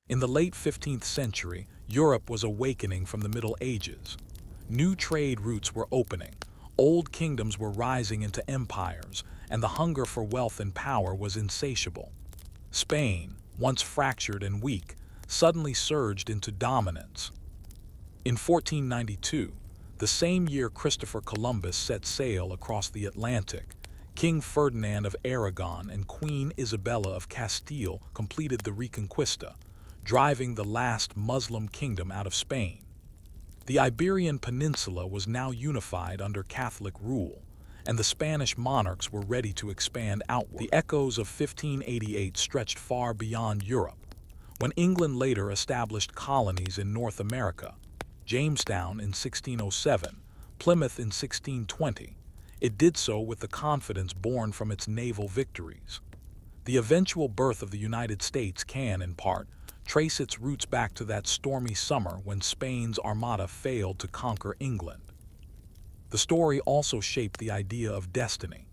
In the late 15th century, Europe was awakening from the Middle Ages. New trade routes were opening, old kingdoms were rising into empires, and the hunger for wealth and power was insatiable. Spain, once fractured and weak, suddenly surged into dominance. In 1492, the same year Christopher Columbus set sail across the Atlantic, King Ferdinand of Aragon and Queen Isabella of Castile completed the Reconquista, driving the last Muslim kingdom out of Spain. The Iberian Peninsula was now unified under Catholic rule, and the Spanish monarchs were ready to expand outward. The echoes of 1588 stretched far beyond Europe. When England later established colonies in North America, Jamestown in 1607, Plymouth in 1620, it did so with the confidence born from its naval victories. The eventual birth of the United States can, in part, trace its roots back to that stormy summer when Spain's Armada failed to conquer England. The story also shaped the idea of destiny.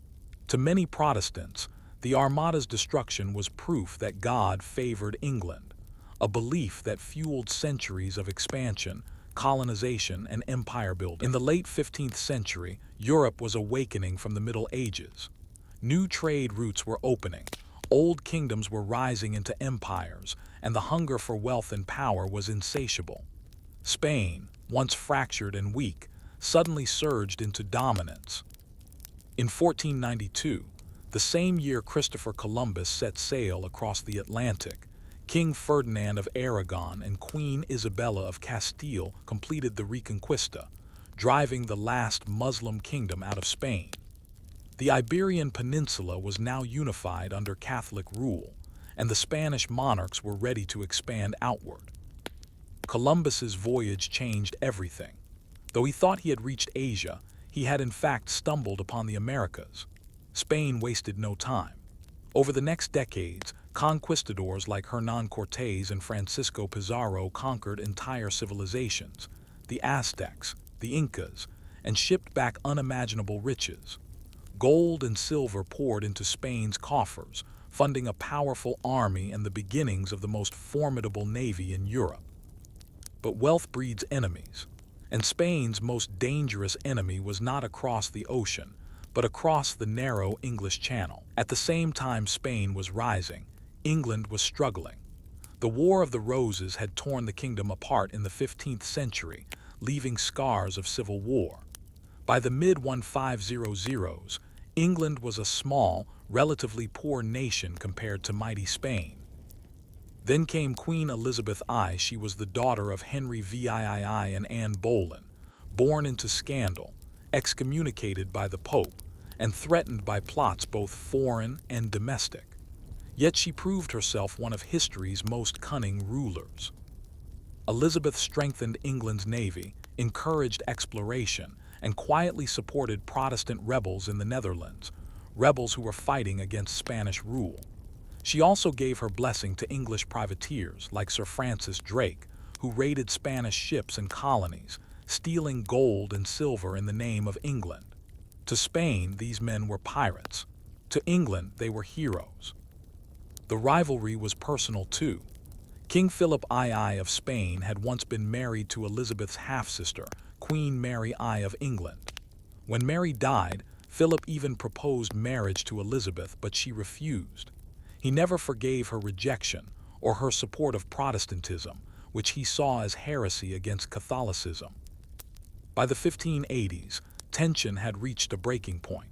To many Protestants, the Armada's destruction was proof that God favored England, a belief that fueled centuries of expansion, colonization, and empire building. In the late 15th century, Europe was awakening from the Middle Ages. New trade routes were opening, old kingdoms were rising into empires, and the hunger for wealth and power was insatiable. Spain, once fractured and weak, suddenly surged into dominance. In 1492, the same year Christopher Columbus set sail across the Atlantic, King Ferdinand of Aragon and Queen Isabella of Castile completed the Reconquista, driving the last Muslim kingdom out of Spain. The Iberian Peninsula was now unified under Catholic rule, and the Spanish monarchs were ready to expand outward. Columbus's voyage changed everything. Though he thought he had reached Asia, he had in fact stumbled upon the Americas. Spain wasted no time. Over the next decades, conquistadors like Hernán Cortés and Francisco Pizarro conquered entire civilizations, the Aztecs, the Incas, and shipped back unimaginable riches. Gold and silver poured into Spain's coffers, funding a powerful army and the beginnings of the most formidable navy in Europe. But wealth breeds enemies, and Spain's most dangerous enemy was not across the ocean, but across the narrow English Channel. At the same time Spain was rising, England was struggling. The War of the Roses had torn the kingdom apart in the 15th century, leaving scars of civil war. By the mid-1500s, England was a small, relatively poor nation compared to mighty Spain. Then came Queen Elizabeth I. She was the daughter of Henry VIII and Anne Boleyn, born into scandal, excommunicated by the Pope, and threatened by plots both foreign and domestic. Yet she proved herself one of history's most cunning rulers. Elizabeth strengthened England's navy, encouraged exploration, and quietly supported Protestant rebels in the Netherlands, rebels who were fighting against Spanish rule. She also gave her blessing to English privateers like Sir Francis Drake, who raided Spanish ships and colonies, stealing gold and silver in the name of England. To Spain, these men were pirates. To England, they were heroes. The rivalry was personal too. King Philip II of Spain had once been married to Elizabeth's half-sister, Queen Mary I of England. When Mary died, Philip even proposed marriage to Elizabeth, but she refused. He never forgave her rejection or her support of Protestantism, which he saw as heresy against Catholicism. By the 1580s, tension had reached a breaking point.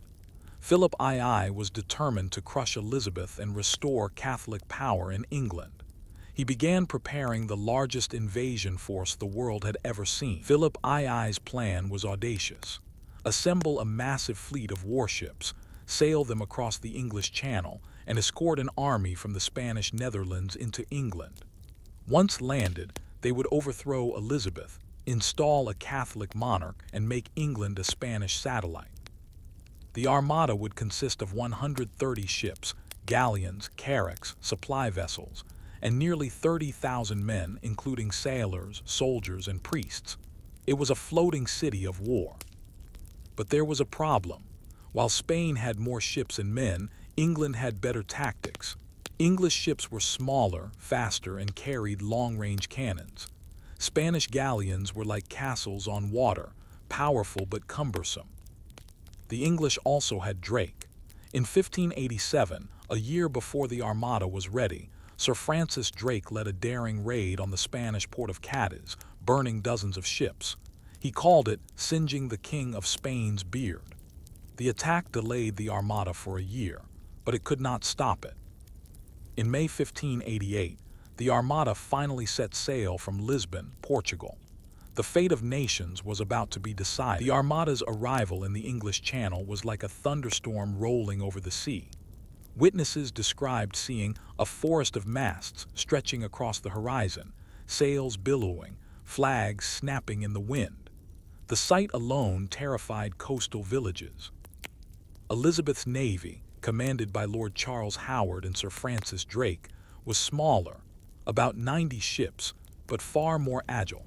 Philip II was determined to crush Elizabeth and restore Catholic power in England. He began preparing the largest invasion force the world had ever seen. Philip II's plan was audacious. Assemble a massive fleet of warships, sail them across the English Channel, and escort an army from the Spanish Netherlands into England. Once landed, they would overthrow Elizabeth, install a Catholic monarch, and make England a Spanish satellite. The Armada would consist of 130 ships, galleons, carracks, supply vessels, and nearly 30,000 men, including sailors, soldiers, and priests. It was a floating city of war. But there was a problem. While Spain had more ships and men, England had better tactics. English ships were smaller, faster, and carried long-range cannons. Spanish galleons were like castles on water, powerful but cumbersome. The English also had Drake. In 1587, a year before the Armada was ready, Sir Francis Drake led a daring raid on the Spanish port of Cadiz, burning dozens of ships. He called it singeing the King of Spain's beard. The attack delayed the Armada for a year, but it could not stop it. In May 1588, the Armada finally set sail from Lisbon, Portugal. The fate of nations was about to be decided. The Armada's arrival in the English Channel was like a thunderstorm rolling over the sea. Witnesses described seeing a forest of masts stretching across the horizon, sails billowing, flags snapping in the wind. The sight alone terrified coastal villages. Elizabeth's navy, commanded by Lord Charles Howard and Sir Francis Drake, was smaller, about 90 ships, but far more agile.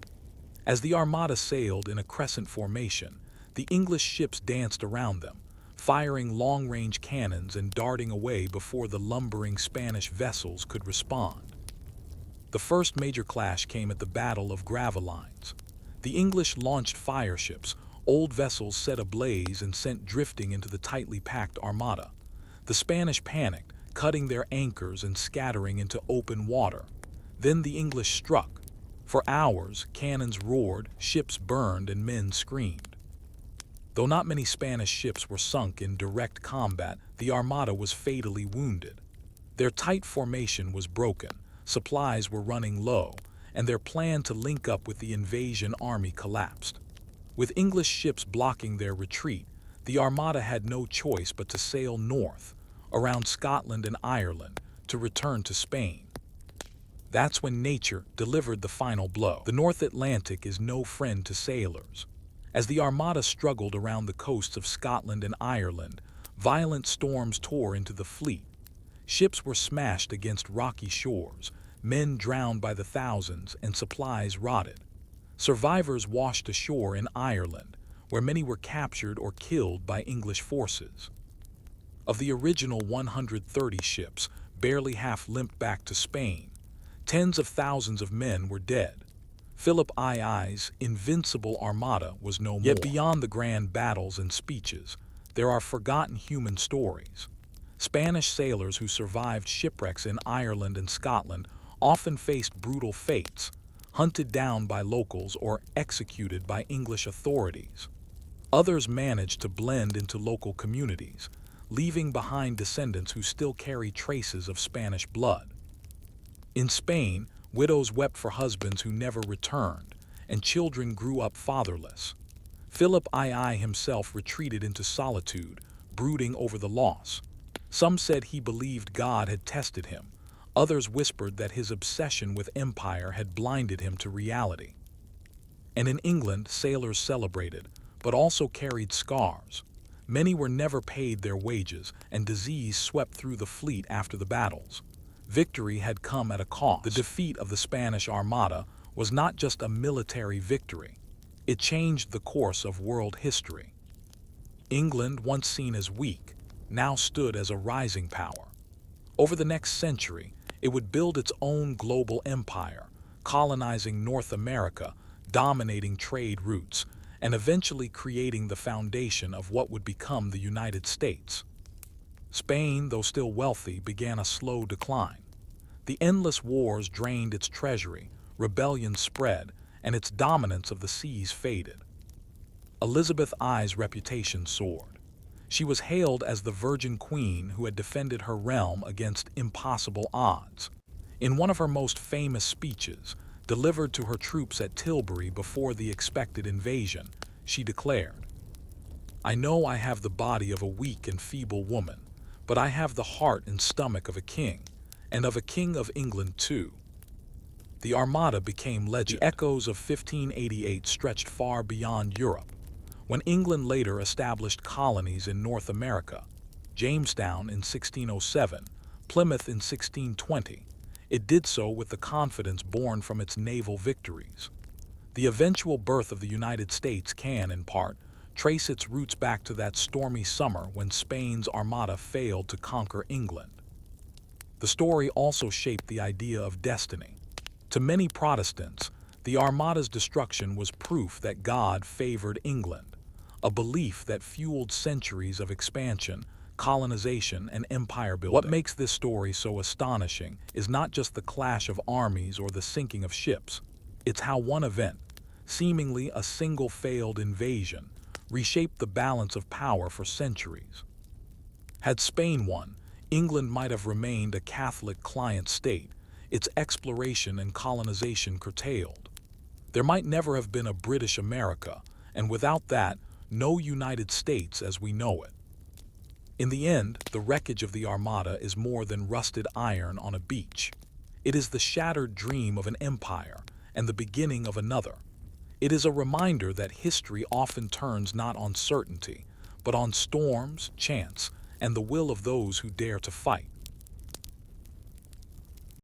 As the Armada sailed in a crescent formation, the English ships danced around them, firing long-range cannons and darting away before the lumbering Spanish vessels could respond. The first major clash came at the Battle of Gravelines. The English launched fireships, old vessels set ablaze and sent drifting into the tightly packed Armada. The Spanish panicked, cutting their anchors and scattering into open water. Then the English struck. For hours, cannons roared, ships burned, and men screamed. Though not many Spanish ships were sunk in direct combat, the Armada was fatally wounded. Their tight formation was broken, supplies were running low, and their plan to link up with the invasion army collapsed. With English ships blocking their retreat, the Armada had no choice but to sail north, around Scotland and Ireland, to return to Spain. That's when nature delivered the final blow. The North Atlantic is no friend to sailors. As the Armada struggled around the coasts of Scotland and Ireland, violent storms tore into the fleet. Ships were smashed against rocky shores, men drowned by the thousands, and supplies rotted. Survivors washed ashore in Ireland, where many were captured or killed by English forces. Of the original 130 ships, barely half limped back to Spain. Tens of thousands of men were dead. Philip II's invincible Armada was no more. Yet beyond the grand battles and speeches, there are forgotten human stories. Spanish sailors who survived shipwrecks in Ireland and Scotland often faced brutal fates, hunted down by locals or executed by English authorities. Others managed to blend into local communities, leaving behind descendants who still carry traces of Spanish blood. In Spain, widows wept for husbands who never returned, and children grew up fatherless. Philip II himself retreated into solitude, brooding over the loss. Some said he believed God had tested him. Others whispered that his obsession with empire had blinded him to reality. And in England, sailors celebrated, but also carried scars. Many were never paid their wages, and disease swept through the fleet after the battles. Victory had come at a cost. The defeat of the Spanish Armada was not just a military victory. It changed the course of world history. England, once seen as weak, now stood as a rising power. Over the next century, it would build its own global empire, colonizing North America, dominating trade routes, and eventually creating the foundation of what would become the United States. Spain, though still wealthy, began a slow decline. The endless wars drained its treasury, rebellion spread, and its dominance of the seas faded. Elizabeth I's reputation soared. She was hailed as the Virgin Queen who had defended her realm against impossible odds. In one of her most famous speeches, delivered to her troops at Tilbury before the expected invasion, she declared, "I know I have the body of a weak and feeble woman, but I have the heart and stomach of a king, and of a king of England too." The Armada became legend. The echoes of 1588 stretched far beyond Europe. When England later established colonies in North America, Jamestown in 1607, Plymouth in 1620, it did so with the confidence born from its naval victories. The eventual birth of the United States can, in part, trace its roots back to that stormy summer when Spain's Armada failed to conquer England. The story also shaped the idea of destiny. To many Protestants, the Armada's destruction was proof that God favored England, a belief that fueled centuries of expansion, colonization, and empire building. What makes this story so astonishing is not just the clash of armies or the sinking of ships. It's how one event, seemingly a single failed invasion, reshaped the balance of power for centuries. Had Spain won, England might have remained a Catholic client state, its exploration and colonization curtailed. There might never have been a British America, and without that, no United States as we know it. In the end, the wreckage of the Armada is more than rusted iron on a beach. It is the shattered dream of an empire and the beginning of another. It is a reminder that history often turns not on certainty, but on storms, chance, and the will of those who dare to fight.